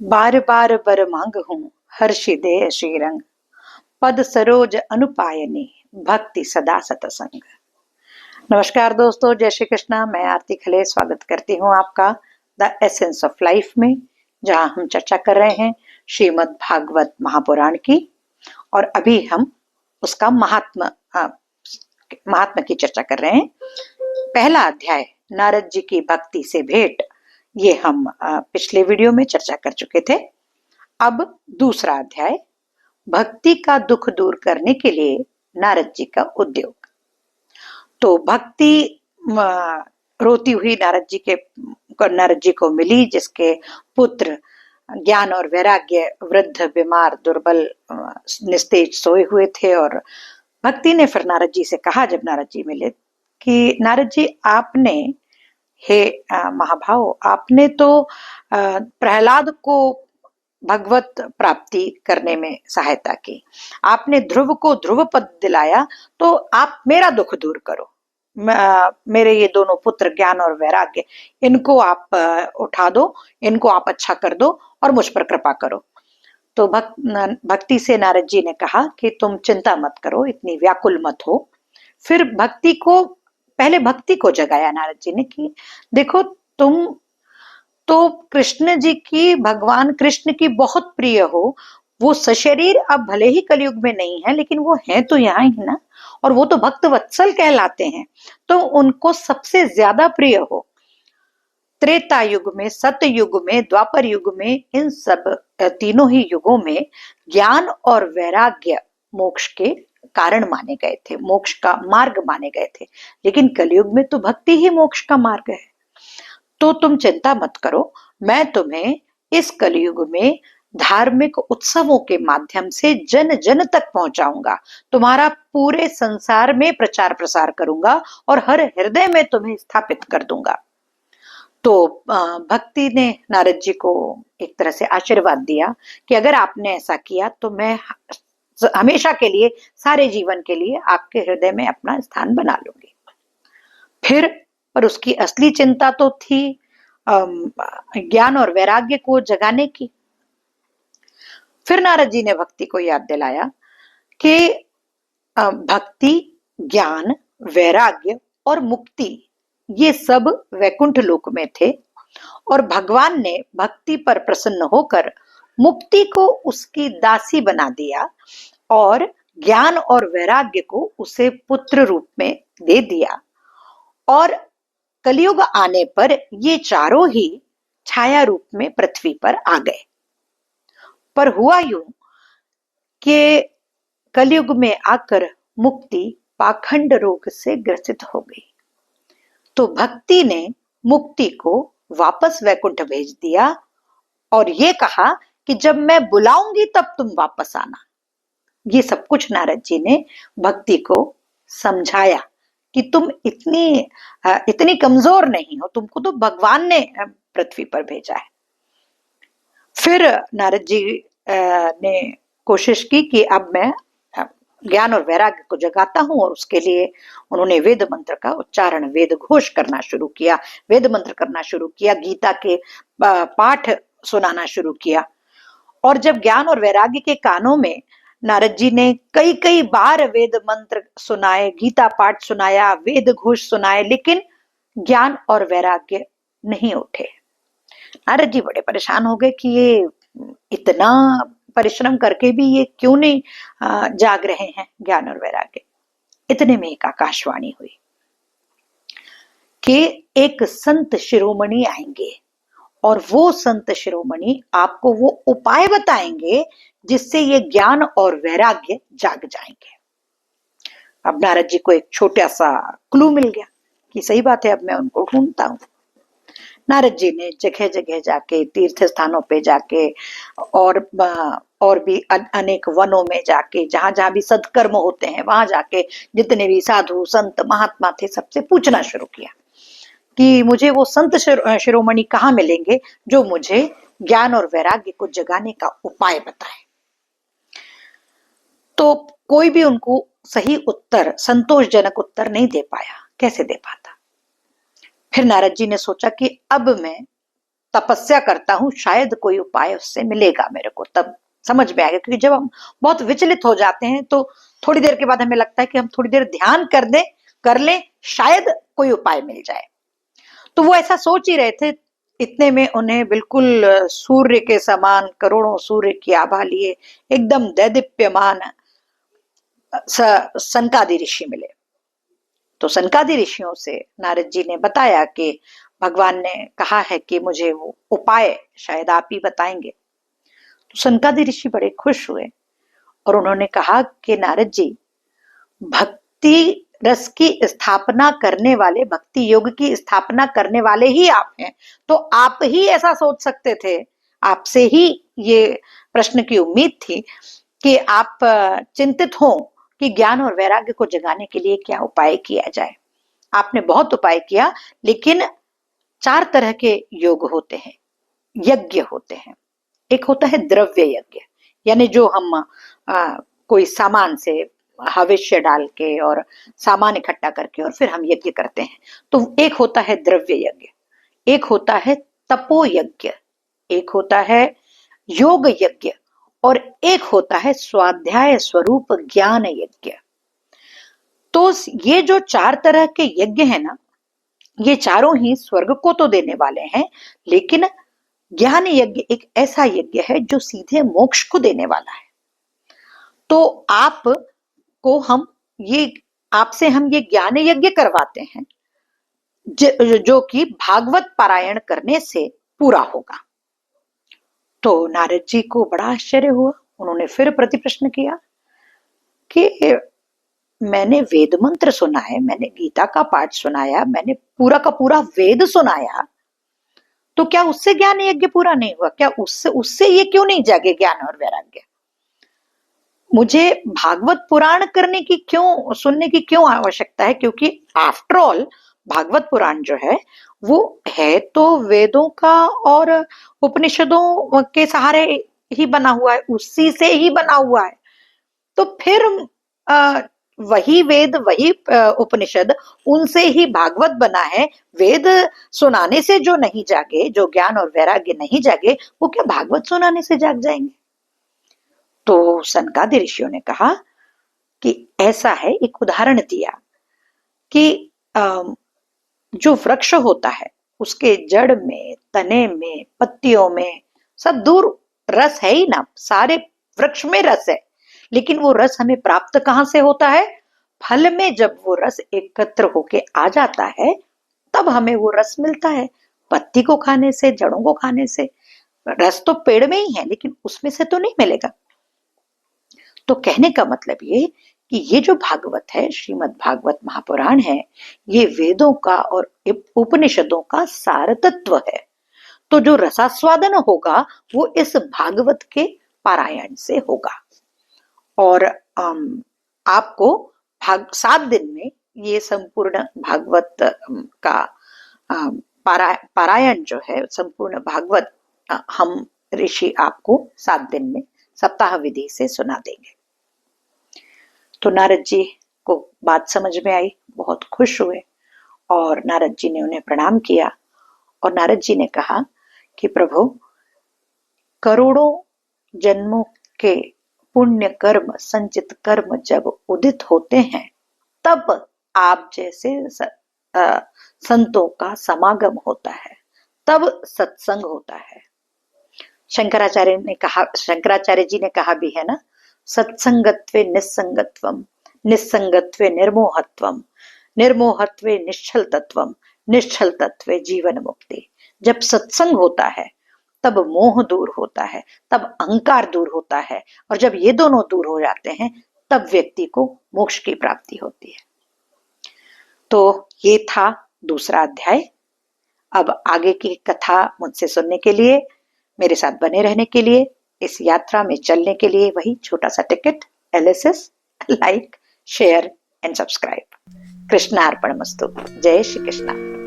बार बार बर मांगहूँ हर्षिदे श्रीरंग, पद सरोज अनुपायनी भक्ति सदा सतसंग। नमस्कार दोस्तों, जय श्री कृष्णा। मैं आरती खले स्वागत करती हूँ आपका द एसेंस ऑफ लाइफ में, जहाँ हम चर्चा कर रहे हैं श्रीमद् भागवत महापुराण की। और अभी हम उसका महात्मा की चर्चा कर रहे हैं। पहला अध्याय नारद जी की भक्ति से भेंट, ये हम पिछले वीडियो में चर्चा कर चुके थे। अब दूसरा अध्याय, भक्ति का दुख दूर करने के लिए नारद जी का उद्योग। तो भक्ति रोती हुई नारद जी को मिली, जिसके पुत्र ज्ञान और वैराग्य वृद्ध, बीमार, दुर्बल, निस्तेज सोए हुए थे। और भक्ति ने फिर नारद जी से कहा, जब नारद जी मिले, कि नारद जी आपने, हे महाभाव, आपने तो प्रहलाद को भगवत प्राप्ति करने में सहायता की, आपने ध्रुव को ध्रुव पद दिलाया, तो आप मेरा दुख दूर करो। मेरे ये दोनों पुत्र ज्ञान और वैराग्य, इनको आप उठा दो, इनको आप अच्छा कर दो और मुझ पर कृपा करो। तो भक्ति से नारद जी ने कहा कि तुम चिंता मत करो, इतनी व्याकुल मत हो। फिर पहले भक्ति को जगाया नारद जी ने कि देखो, तुम तो कृष्ण जी की, भगवान कृष्ण की बहुत प्रिय हो। वो सशरीर अब भले ही कलयुग में नहीं है, लेकिन वो है तो यहाँ ही ना, और वो तो भक्त वत्सल कहलाते हैं, तो उनको सबसे ज्यादा प्रिय हो। त्रेता युग में, सतयुग में, द्वापर युग में, इन सब तीनों ही युगों में ज्ञान और वैराग्य मोक्ष के कारण माने गए थे, मोक्ष का मार्ग माने गए थे। लेकिन कलयुग में तो भक्ति ही मोक्ष का मार्ग है। तो तुम चिंता मत करो, मैं तुम्हें इस कलयुग में धार्मिक उत्सवों के माध्यम से जन जन तक पहुंचाऊंगा, तुम्हारा पूरे संसार में प्रचार प्रसार करूंगा और हर हृदय में तुम्हें स्थापित कर दूंगा। तो भक्ति ने नारद जी को एक तरह से आशीर्वाद दिया कि अगर आपने ऐसा किया तो मैं हमेशा के लिए, सारे जीवन के लिए आपके हृदय में अपना स्थान बना लूंगी। फिर पर उसकी असली चिंता तो थी ज्ञान और वैराग्य को जगाने की। फिर नारद जी ने भक्ति को याद दिलाया कि भक्ति, ज्ञान, वैराग्य और मुक्ति, ये सब वैकुंठ लोक में थे, और भगवान ने भक्ति पर प्रसन्न होकर मुक्ति को उसकी दासी बना दिया और ज्ञान और वैराग्य को उसे पुत्र रूप में दे दिया। और कलयुग आने पर ये चारों ही छाया रूप में पृथ्वी पर आ गए। पर हुआ यूं कि कलयुग में आकर मुक्ति पाखंड रोग से ग्रसित हो गई। तो भक्ति ने मुक्ति को वापस वैकुंठ भेज दिया और ये कहा कि जब मैं बुलाऊंगी तब तुम वापस आना। ये सब कुछ नारद जी ने भक्ति को समझाया कि तुम इतनी कमजोर नहीं हो, तुमको तो भगवान ने पृथ्वी पर भेजा है। फिर नारद जी ने कोशिश की कि अब मैं ज्ञान और वैराग्य को जगाता हूं, और उसके लिए उन्होंने वेद मंत्र का उच्चारण, वेद घोष करना शुरू किया, वेद मंत्र करना शुरू किया, गीता के पाठ सुनाना शुरू किया। और जब ज्ञान और वैराग्य के कानों में नारद जी ने कई कई बार वेद मंत्र सुनाए, गीता पाठ सुनाया, वेद घोष सुनाए, लेकिन ज्ञान और वैराग्य नहीं उठे। नारद जी बड़े परेशान हो गए कि ये इतना परिश्रम करके भी ये क्यों नहीं जाग रहे हैं ज्ञान और वैराग्य। इतने में एक आकाशवाणी हुई कि एक संत शिरोमणि आएंगे, और वो संत शिरोमणि आपको वो उपाय बताएंगे जिससे ये ज्ञान और वैराग्य जाग जाएंगे। अब नारद जी को एक छोटा सा क्लू मिल गया कि सही बात है, अब मैं उनको ढूंढता हूं। नारद जी ने जगह जगह जाके, तीर्थ स्थानों पे जाके, और भी अनेक वनों में जाके, जहां जहां भी सत्कर्म होते हैं वहां जाके जितने भी साधु संत महात्मा थे, सबसे पूछना शुरू किया कि मुझे वो संत शिरोमणि कहाँ मिलेंगे जो मुझे ज्ञान और वैराग्य को जगाने का उपाय बताए। तो कोई भी उनको सही उत्तर, संतोषजनक उत्तर नहीं दे पाया। कैसे दे पाता? फिर नारद जी ने सोचा कि अब मैं तपस्या करता हूँ, शायद कोई उपाय उससे मिलेगा मेरे को। तब समझ में आएगा, क्योंकि जब हम बहुत विचलित हो जाते हैं तो थोड़ी देर के बाद हमें लगता है कि हम थोड़ी देर ध्यान कर लें, शायद कोई उपाय मिल जाए। तो वो ऐसा सोच ही रहे थे, इतने में उन्हें बिल्कुल सूर्य के समान करोड़ों सूर्य की आभा लिए एकदम दैदीप्यमान सनकादि ऋषि मिले। तो सनकादि ऋषियों से नारद जी ने बताया कि भगवान ने कहा है कि मुझे वो उपाय शायद आप ही बताएंगे। तो सनकादि ऋषि बड़े खुश हुए और उन्होंने कहा कि नारद जी, भक्ति रस की स्थापना करने वाले, भक्ति योग की स्थापना करने वाले ही आप हैं, तो आप ही ऐसा सोच सकते थे, आपसे ही ये प्रश्न की उम्मीद थी कि आप चिंतित हो कि ज्ञान और वैराग्य को जगाने के लिए क्या उपाय किया जाए। आपने बहुत उपाय किया, लेकिन 4 तरह के योग होते हैं, यज्ञ होते हैं। एक होता है द्रव्य यज्ञ, यानी जो हम कोई सामान से हविष्य डाल के और सामान इकट्ठा करके और फिर हम यज्ञ करते हैं। तो एक होता है द्रव्य यज्ञ, एक होता है तपो यज्ञ, एक होता है योग यज्ञ और एक होता है स्वाध्याय स्वरूप ज्ञान यज्ञ। तो ये जो 4 तरह के यज्ञ है ना, ये चारों ही स्वर्ग को तो देने वाले हैं, लेकिन ज्ञान यज्ञ एक ऐसा यज्ञ है जो सीधे मोक्ष को देने वाला है। तो आपसे हम ये ज्ञान यज्ञ करवाते हैं जो कि भागवत पारायण करने से पूरा होगा। तो नारद जी को बड़ा आश्चर्य हुआ। उन्होंने फिर प्रति प्रश्न किया कि मैंने वेद मंत्र सुना है, मैंने गीता का पाठ सुनाया, मैंने पूरा का पूरा वेद सुनाया, तो क्या उससे ज्ञान यज्ञ पूरा नहीं हुआ? क्या उससे ये क्यों नहीं जागे ज्ञान और वैराग्य? मुझे भागवत पुराण सुनने की क्यों आवश्यकता है? क्योंकि आफ्टर ऑल भागवत पुराण जो है वो है तो वेदों का और उपनिषदों के सहारे ही बना हुआ है, उसी से ही बना हुआ है। तो फिर वही वेद, वही उपनिषद, उनसे ही भागवत बना है। वेद सुनाने से जो नहीं जागे, जो ज्ञान और वैराग्य नहीं जागे, वो क्या भागवत सुनाने से जाग जाएंगे? तो सनकादि ऋषियों ने कहा कि ऐसा है, एक उदाहरण दिया कि जो वृक्ष होता है उसके जड़ में, तने में, पत्तियों में सब दूर रस है ही ना, सारे वृक्ष में रस है, लेकिन वो रस हमें प्राप्त कहां से होता है? फल में जब वो रस एकत्र होके आ जाता है तब हमें वो रस मिलता है। पत्ती को खाने से, जड़ों को खाने से रस तो पेड़ में ही है, लेकिन उसमें से तो नहीं मिलेगा। तो कहने का मतलब ये कि ये जो भागवत है, श्रीमद् भागवत महापुराण है, ये वेदों का और उपनिषदों का सार तत्व है। तो जो रसास्वादन होगा वो इस भागवत के पारायण से होगा। और आपको 7 दिन में ये संपूर्ण भागवत का पारायण जो है, संपूर्ण भागवत हम ऋषि आपको 7 दिन में सप्ताह विधि से सुना देंगे। तो नारद जी को बात समझ में आई, बहुत खुश हुए और नारद जी ने उन्हें प्रणाम किया। और नारद जी ने कहा कि प्रभु, करोड़ों जन्मों के पुण्य कर्म, संचित कर्म जब उदित होते हैं तब आप जैसे संतों का समागम होता है, तब सत्संग होता है। शंकराचार्य जी ने कहा भी है ना, सत्संगत्वे निस्संगत्वम, निस्संगत्वे निर्मोहत्वम, निर्मोहत्वे निश्चल तत्वम, निश्चल तत्वे जीवन मुक्ति। जब सत्संग होता है तब मोह दूर होता है, तब अहंकार दूर होता है, और जब ये दोनों दूर हो जाते हैं तब व्यक्ति को मोक्ष की प्राप्ति होती है। तो ये था दूसरा अध्याय। अब आगे की कथा मुझसे सुनने के लिए, मेरे साथ बने रहने के लिए, इस यात्रा में चलने के लिए वही छोटा सा ticket, LSS, like, share and subscribe. कृष्णार्पणमस्तु। जय श्री कृष्णा।